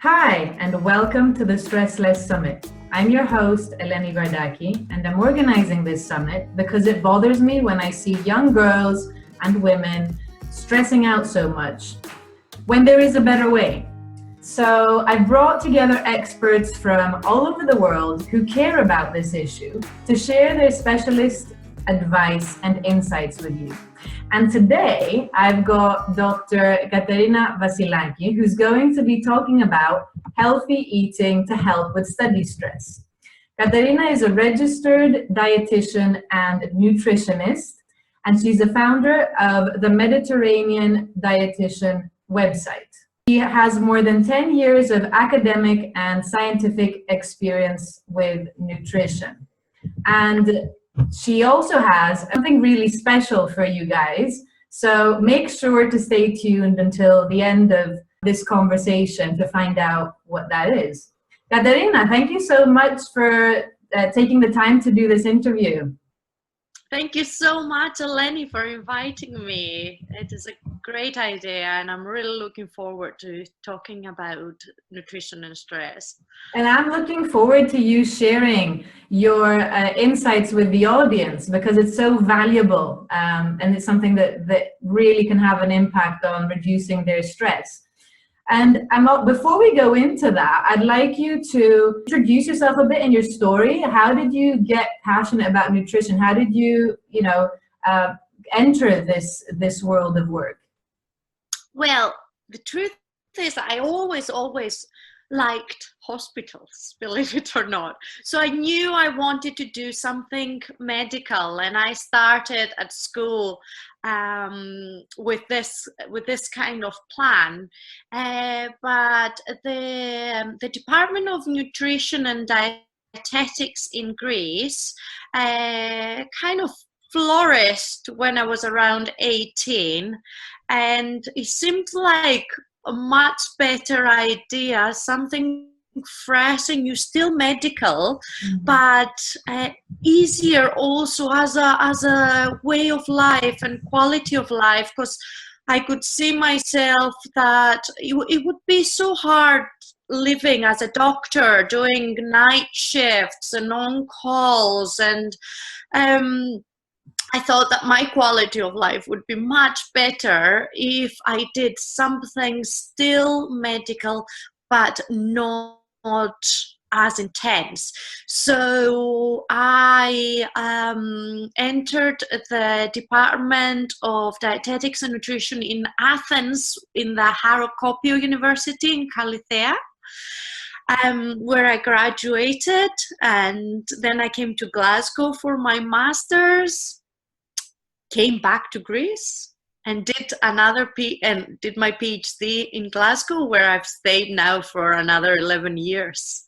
Hi, and welcome to the Stress Less Summit. I'm your host, Eleni Vardaki, and I'm organizing this summit because it bothers me when I see young girls and women stressing out so much when there is a better way. So I brought together experts from all over the world who care about this issue to share their specialist advice and insights with you. And today I've got Dr. Katerina Vasilaki, who's going to be talking about healthy eating to help with study stress. Katerina is a registered dietitian and nutritionist, and she's the founder of the Mediterranean Dietitian website. She has more than 10 years of academic and scientific experience with nutrition. And she also has something really special for you guys. So make sure to stay tuned until the end of this conversation to find out what that is. Katerina, thank you so much for taking the time to do this interview. Thank you so much, Eleni, for inviting me. It is a great idea, and I'm really looking forward to talking about nutrition and stress. And I'm looking forward to you sharing your insights with the audience because it's so valuable and it's something that really can have an impact on reducing their stress. And before we go into that, I'd like you to introduce yourself a bit in your story. How did you get passionate about nutrition? How did you, enter this world of work? Well, the truth is I always liked hospitals, believe it or not. So I knew I wanted to do something medical, and I started at school with this kind of plan. But the Department of Nutrition and Dietetics in Greece kind of flourished when I was around 18, and it seemed like a much better idea, something fresh, and you're still medical, but easier also as a way of life and quality of life, because I could see myself that it would be so hard living as a doctor, doing night shifts and on calls, and I thought that my quality of life would be much better if I did something still medical, but not as intense. So I entered the Department of Dietetics and Nutrition in Athens, in the Harokopio University in Kalithea, where I graduated, and then I came to Glasgow for my master's. Came back to Greece and did did my PhD in Glasgow, where I've stayed now for another 11 years.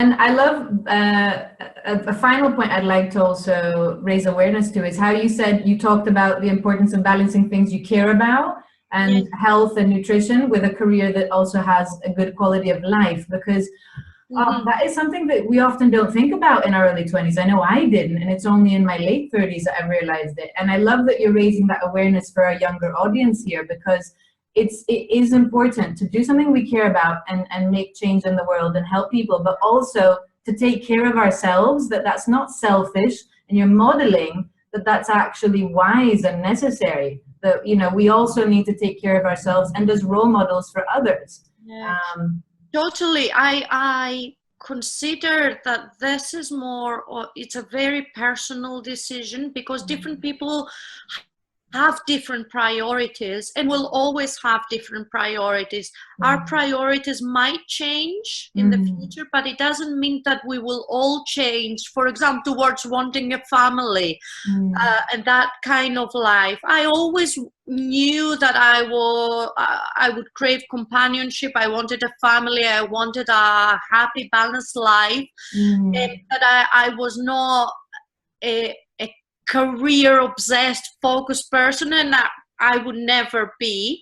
And I love a final point I'd like to also raise awareness to is how you said you talked about the importance of balancing things you care about and health and nutrition with a career that also has a good quality of life, because that is something that we often don't think about in our early 20s. I know I didn't, and it's only in my late 30s that I realized it. And I love that you're raising that awareness for our younger audience here, because it is important to do something we care about and make change in the world and help people, but also to take care of ourselves, that's not selfish, and you're modeling that's actually wise and necessary. That, we also need to take care of ourselves and as role models for others. Yeah. Totally. I consider that this is it's a very personal decision, because different people have different priorities and will always have different priorities. Our priorities might change in the future, but it doesn't mean that we will all change, for example, towards wanting a family and that kind of life. I always knew that I would crave companionship. I wanted a family. I wanted a happy, balanced life, and that I was not a career obsessed, focused person, and I would never be.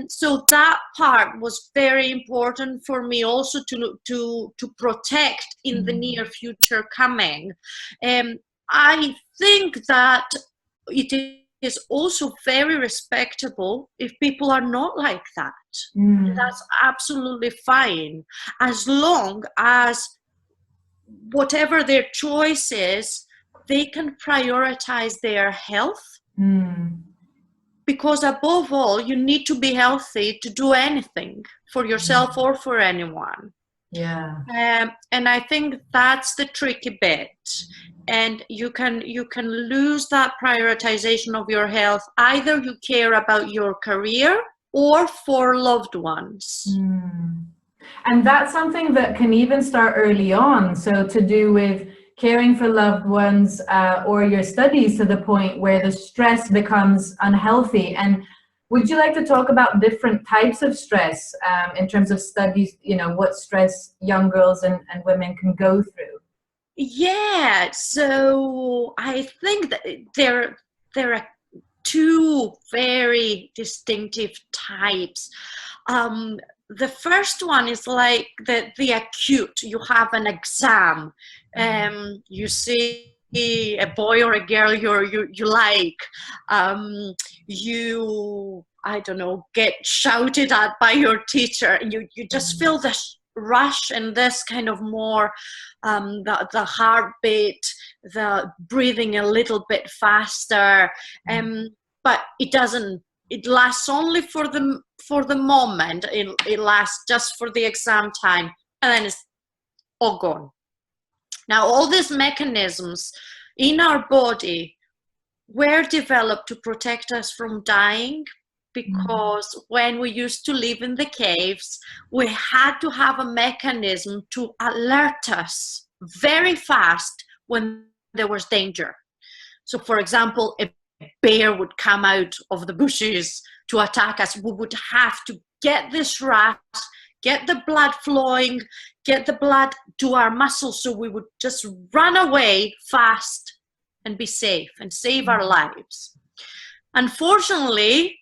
So that part was very important for me also to protect in the near future coming. I think that it is also very respectable if people are not like that. That's absolutely fine, as long as whatever their choice is, they can prioritize their health. Because above all, you need to be healthy to do anything for yourself or for anyone. Yeah. And I think that's the tricky bit. And you can lose that prioritization of your health. Either you care about your career or for loved ones. And that's something that can even start early on. So to do with caring for loved ones or your studies, to the point where the stress becomes unhealthy. And would you like to talk about different types of stress in terms of studies, what stress young girls and women can go through? Yeah, so I think that there are two very distinctive types. The first one is like the acute. You have an exam, you see a boy or a girl you like, you, I don't know, get shouted at by your teacher, and you just feel this rush and this kind of more the heartbeat, the breathing a little bit faster, but it lasts only for the moment. It lasts just for the exam time, and then it's all gone. Now, all these mechanisms in our body were developed to protect us from dying, because when we used to live in the caves, we had to have a mechanism to alert us very fast when there was danger. So, for example, a bear would come out of the bushes to attack us. We would have to get this rush, get the blood flowing, get the blood to our muscles, so we would just run away fast and be safe and save our lives. Unfortunately,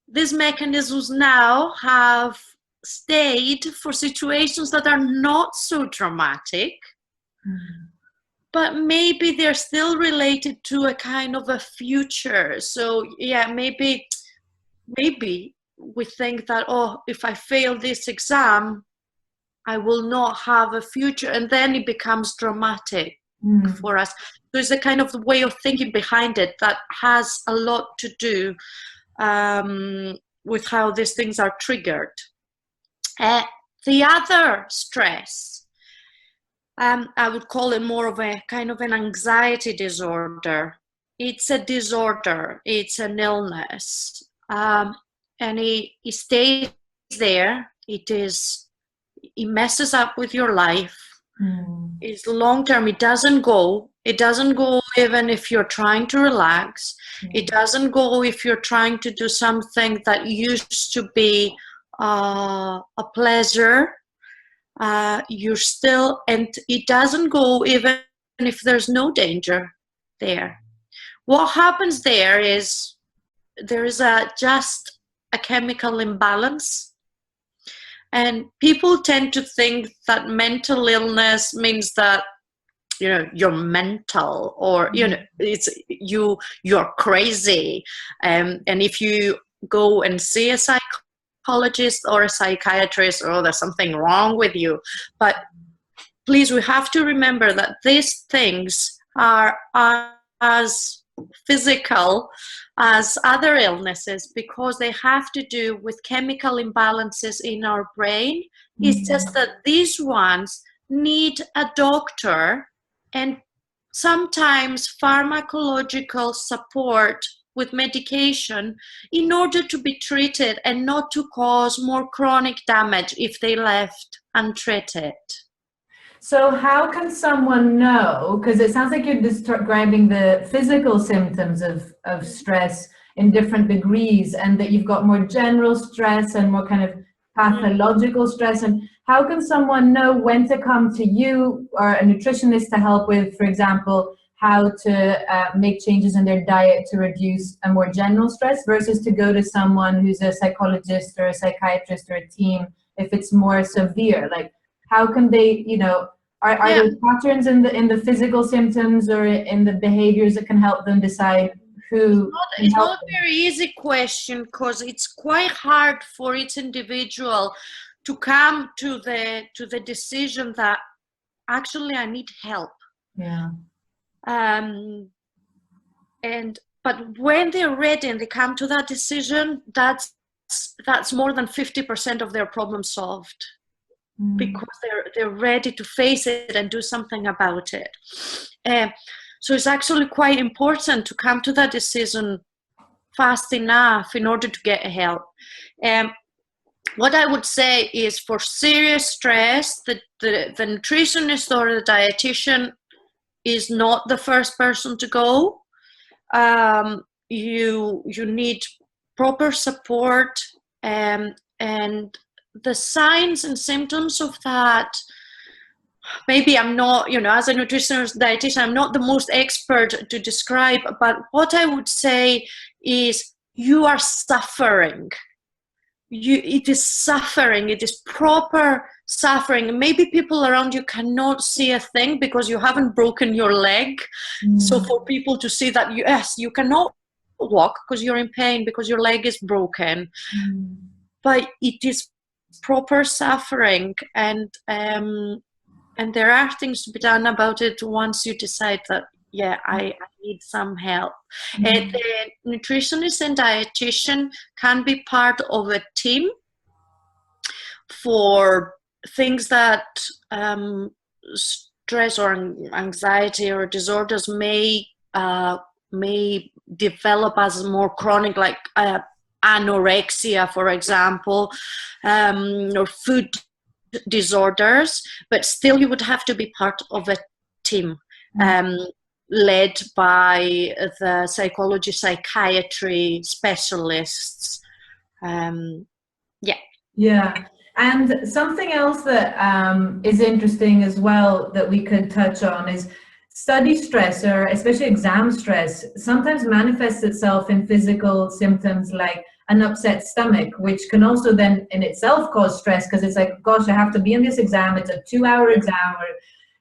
these mechanisms now have stayed for situations that are not so dramatic, but maybe they're still related to a kind of a future. So yeah, maybe we think that, oh, if I fail this exam, I will not have a future, and then it becomes dramatic for us. There's a kind of way of thinking behind it that has a lot to do with how these things are triggered. The other stress, I would call it more of a kind of an anxiety disorder. It's a disorder, it's an illness, and it stays there. It messes up with your life. It's long term. It doesn't go even if you're trying to relax. It doesn't go if you're trying to do something that used to be a pleasure. You're still, and it doesn't go even if there's no danger there. What happens there is just a chemical imbalance. And people tend to think that mental illness means that, you're mental, or, it's you're crazy. And if you go and see a psychologist or a psychiatrist, oh, there's something wrong with you. But please, we have to remember that these things are as physical as other illnesses, because they have to do with chemical imbalances in our brain. It's just that these ones need a doctor and sometimes pharmacological support with medication in order to be treated and not to cause more chronic damage if they left untreated. So how can someone know, because it sounds like you're describing the physical symptoms of stress in different degrees, and that you've got more general stress and more kind of pathological stress, and how can someone know when to come to you or a nutritionist to help with, for example, how to make changes in their diet to reduce a more general stress, versus to go to someone who's a psychologist or a psychiatrist or a team if it's more severe? Like, how can they, are there patterns in the physical symptoms or in the behaviors that can help them decide who can It's help not a them? very easy question because it's quite hard for each individual to come to the decision that actually I need help. Yeah. But when they're ready and they come to that decision, that's more than 50% of their problem solved, because they're ready to face it and do something about it. So it's actually quite important to come to that decision fast enough in order to get help. What I would say is, for serious stress, the nutritionist or the dietitian is not the first person to go. You need proper support, and the signs and symptoms of that, maybe I'm not, as a nutritionist dietitian, I'm not the most expert to describe, but what I would say is you are suffering. It is suffering. It is proper suffering. Maybe people around you cannot see a thing because you haven't broken your leg. So for people to see that, yes, you cannot walk because you're in pain because your leg is broken, but it is proper suffering, and there are things to be done about it once you decide that, yeah, I need some help. And the nutritionist and dietitian can be part of a team for things that stress or anxiety or disorders may develop as more chronic, like anorexia, for example, or food disorders. But still, you would have to be part of a team led by the psychology, psychiatry specialists. Yeah. And something else that is interesting as well that we could touch on is study stress, or especially exam stress, sometimes manifests itself in physical symptoms like an upset stomach, which can also then in itself cause stress, because it's like, gosh, I have to be in this exam. It's a 2-hour exam, or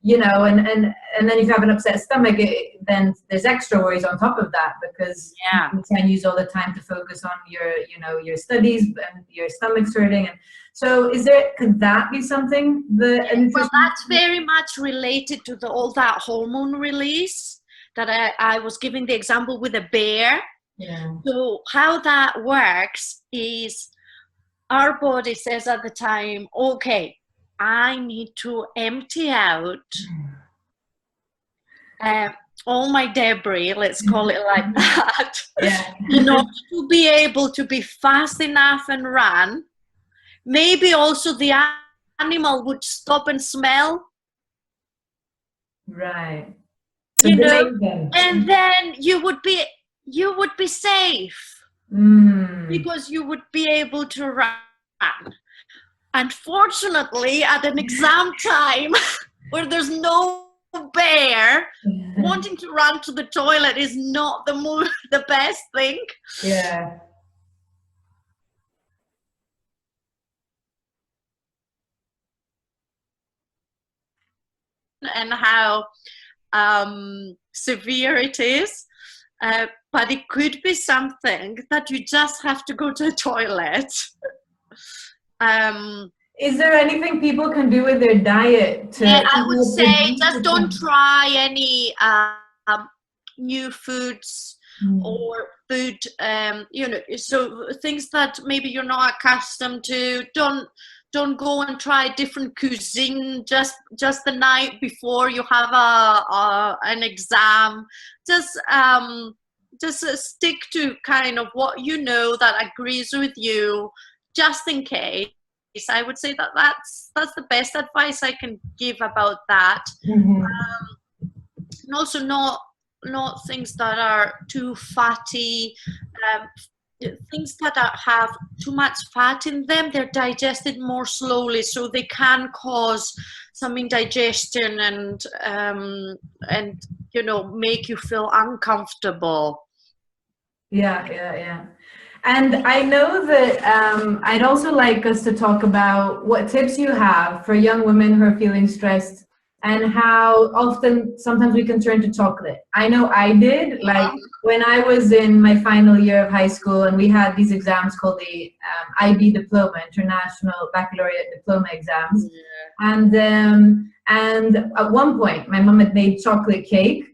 and then if you have an upset stomach, then there's extra worries on top of that, because you can use all the time to focus on your studies and your stomach's hurting. And so could that be something well, that's very much related to all that hormone release that I was giving the example with a bear. So how that works is our body says at the time, okay, I need to empty out all my debris, let's call it like that, in order to be able to be fast enough and run. Maybe also the animal would stop and smell. Right. So and then you would be safe, because you would be able to run. Unfortunately, at an exam time where there's no bear, wanting to run to the toilet is not the best thing. Yeah. And how severe it is, but it could be something that you just have to go to the toilet. Is there anything people can do with their diet I would say just don't try any new foods or food, so things that maybe you're not accustomed to. Don't go and try different cuisine just the night before you have an exam. Just stick to kind of what that agrees with you, just in case. I would say that's the best advice I can give about that. And also not things that are too fatty. Things that have too much fat in them, they're digested more slowly, so they can cause some indigestion and make you feel uncomfortable. Yeah. And I know that I'd also like us to talk about what tips you have for young women who are feeling stressed and how often sometimes we can turn to chocolate. I know I did, like when I was in my final year of high school and we had these exams called the IB diploma, International Baccalaureate Diploma exams. And at one point my mom had made chocolate cake.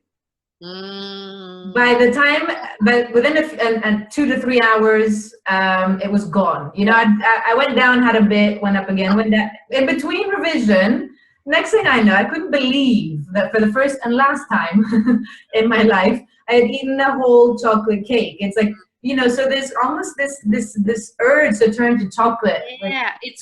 By the time, but within a 2 to 3 hours, it was gone. You know, I went down, had a bit, went up again, went down. In between revision, next thing I know, I couldn't believe that for the first and last time in my life, I had eaten a whole chocolate cake. It's like, you know, so there's almost this urge to turn to chocolate. Yeah, it's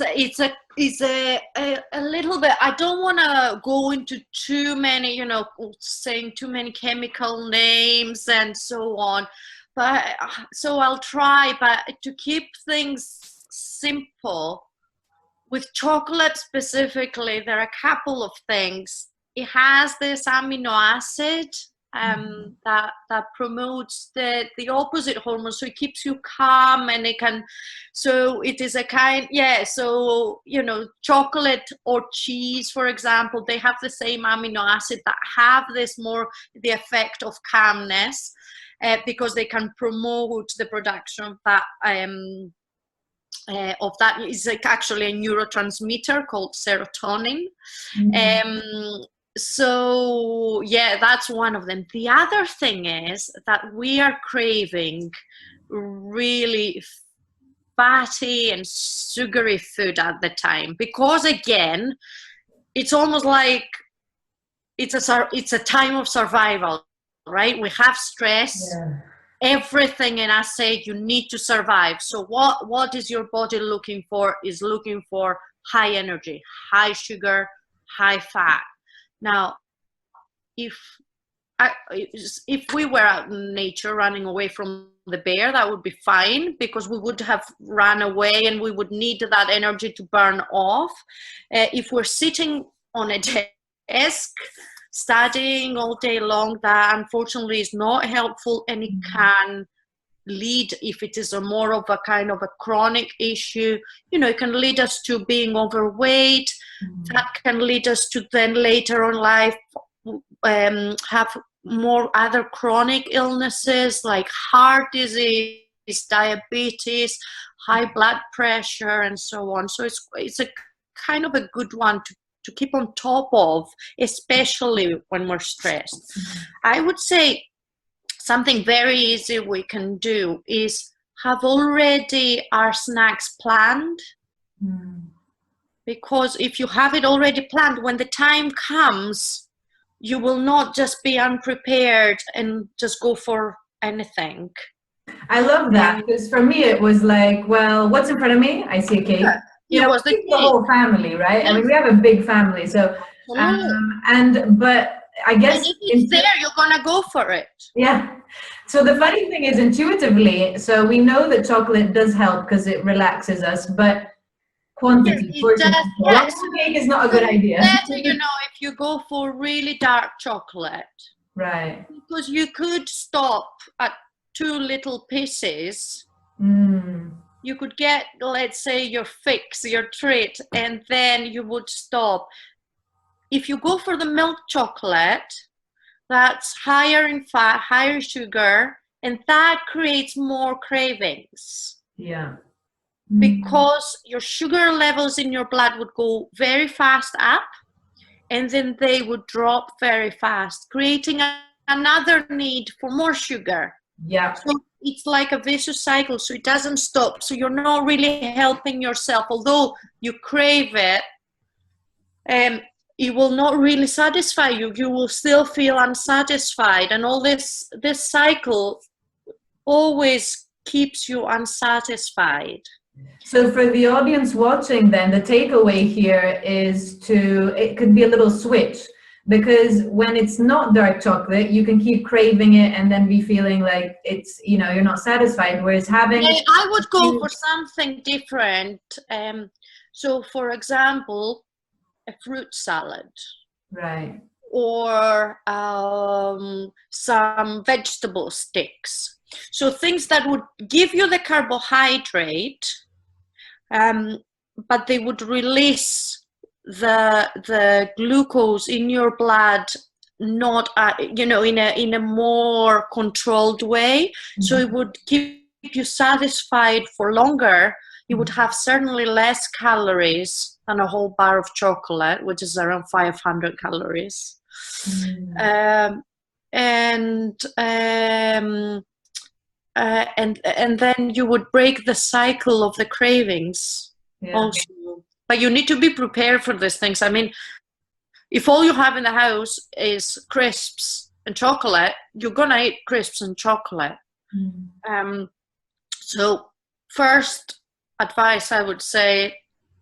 a little bit. I don't want to go into too many, you know, saying too many chemical names and so on, but so I'll try. But to keep things simple, with chocolate specifically, there are a couple of things. It has this amino acid that promotes the opposite hormone, so it keeps you calm, and it can, so it is a kind, so you know, chocolate or cheese, for example, they have the same amino acid that have this more the effect of calmness, because they can promote the production of that is like actually a neurotransmitter called serotonin. So yeah, that's one of them. The other thing is that we are craving really fatty and sugary food at the time, because again, it's almost like it's a time of survival, right? We have stress. Everything in us say you need to survive. So what is your body looking for? Is looking for high energy, high sugar, high fat. Now, if we were out in nature running away from the bear, that would be fine, because we would have run away and we would need that energy to burn off. If we're sitting on a desk studying all day long, that unfortunately is not helpful, and it can lead, if it is a more of a kind of a chronic issue, you know, it can lead us to being overweight. That can lead us to then later on life have more other chronic illnesses like heart disease, diabetes, high blood pressure, and so on. So it's a kind of a good one to keep on top of, especially when we're stressed. I would say something very easy we can do is have already our snacks planned. Because if you have it already planned, when the time comes, you will not just be unprepared and just go for anything. I love that, because for me it was like, well, what's in front of me? I see a cake. You know, the whole family, right? I mean, we have a big family, so but I guess and if it's there, you're gonna go for it. Yeah. So the funny thing is, intuitively, so we know that chocolate does help because it relaxes us, but quantity, cake is not a good idea. You know, if you go for really dark chocolate, right? Because you could stop at 2 little pieces. You could get, let's say, your fix, your treat, and then you would stop. If you go for the milk chocolate, that's higher in fat, higher sugar, and that creates more cravings. Yeah. Because your sugar levels in your blood would go very fast up, and then they would drop very fast, creating another need for more sugar. Yeah. So it's like a vicious cycle, so it doesn't stop. So you're not really helping yourself. Although you crave it, it will not really satisfy you. You will still feel unsatisfied. And all this cycle always keeps you unsatisfied. So for the audience watching then, the takeaway here is it could be a little switch, because when it's not dark chocolate, you can keep craving it and then be feeling like it's, you know, you're not satisfied. Whereas having... I would go for something different. So for example, a fruit salad. Right. Or some vegetable sticks. So things that would give you the carbohydrate, but they would release the glucose in your blood not in a more controlled way, so it would keep you satisfied for longer. You would have certainly less calories than a whole bar of chocolate, which is around 500 calories. And then you would break the cycle of the cravings also. But you need to be prepared for these things. I mean, if all you have in the house is crisps and chocolate, you're gonna eat crisps and chocolate. So first advice, I would say,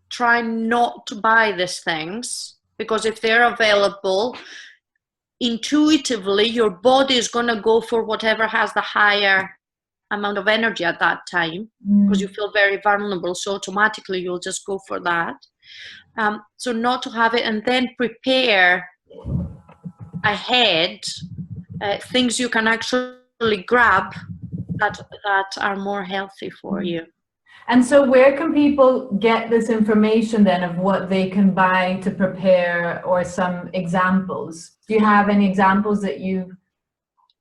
try not to buy these things, because if they're available, intuitively your body is going to go for whatever has the higher amount of energy at that time, because you feel very vulnerable, so automatically you'll just go for that. So not to have it, and then prepare ahead things you can actually grab that are more healthy for you. And so where can people get this information then of what they can buy to prepare, or some examples? Do you have any examples that you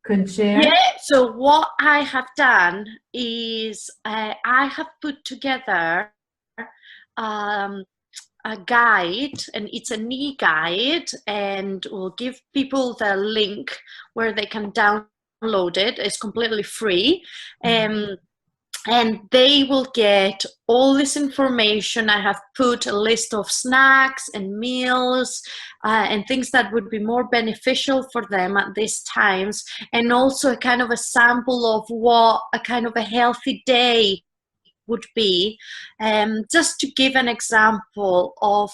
could share? Yeah, so what I have done is I have put together a guide, and it's an e-guide, and we'll give people the link where they can download it. It's completely free. And they will get all this information. I have put a list of snacks and meals and things that would be more beneficial for them at these times, and also a kind of a sample of what a kind of a healthy day would be, just to give an example of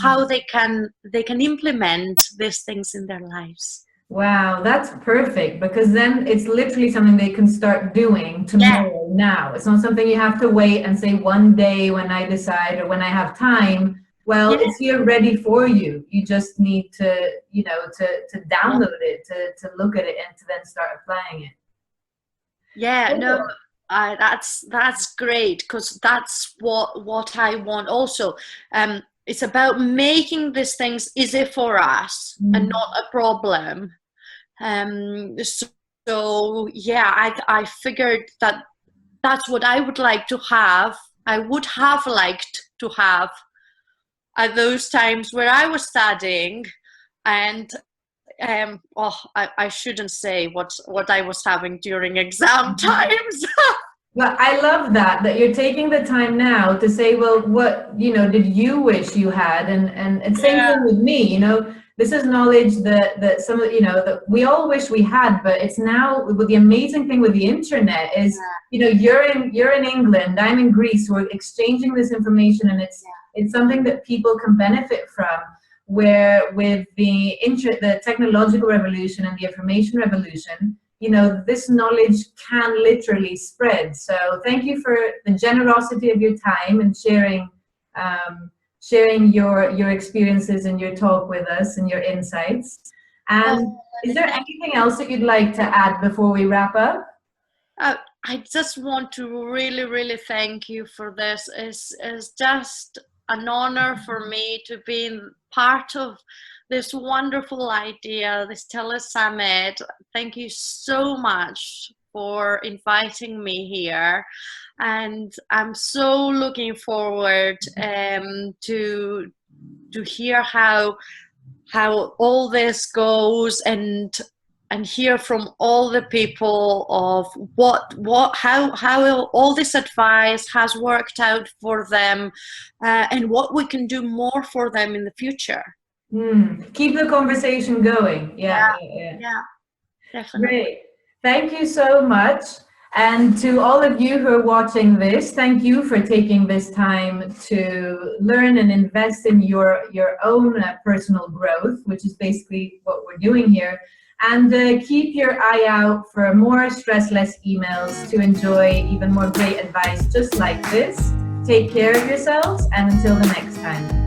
how they can implement these things in their lives. Wow, that's perfect, because then it's literally something they can start doing tomorrow, now. It's not something you have to wait and say one day when I decide or when I have time. Well, it's here ready for you. You just need to, to download it, to look at it, and to then start applying it. Yeah, no, that's great, because that's what I want also. It's about making these things easy for us and not a problem. So yeah, I figured that that's what I would like to have. I would have liked to have at those times where I was studying, and I shouldn't say what I was having during exam times. Well, I love that you're taking the time now to say, well, what, did you wish you had? And same thing with me, this is knowledge that some of, that we all wish we had, but it's now, with the amazing thing with the internet is, you're in England, I'm in Greece, we're exchanging this information, and it's something that people can benefit from, where with the technological revolution and the information revolution, this knowledge can literally spread. So thank you for the generosity of your time and sharing your experiences and your talk with us and your insights. And is there anything else that you'd like to add before we wrap up? I just want to really, really thank you for this. It's just an honor for me to be part of this wonderful idea, this telesummit. Thank you so much for inviting me here, and I'm so looking forward to hear how all this goes, and hear from all the people of how all this advice has worked out for them, and what we can do more for them in the future. Keep the conversation going. Yeah, definitely. Great. Thank you so much. And to all of you who are watching this, thank you for taking this time to learn and invest in your own personal growth, which is basically what we're doing here. And keep your eye out for more stress-less emails to enjoy even more great advice just like this. Take care of yourselves, and until the next time.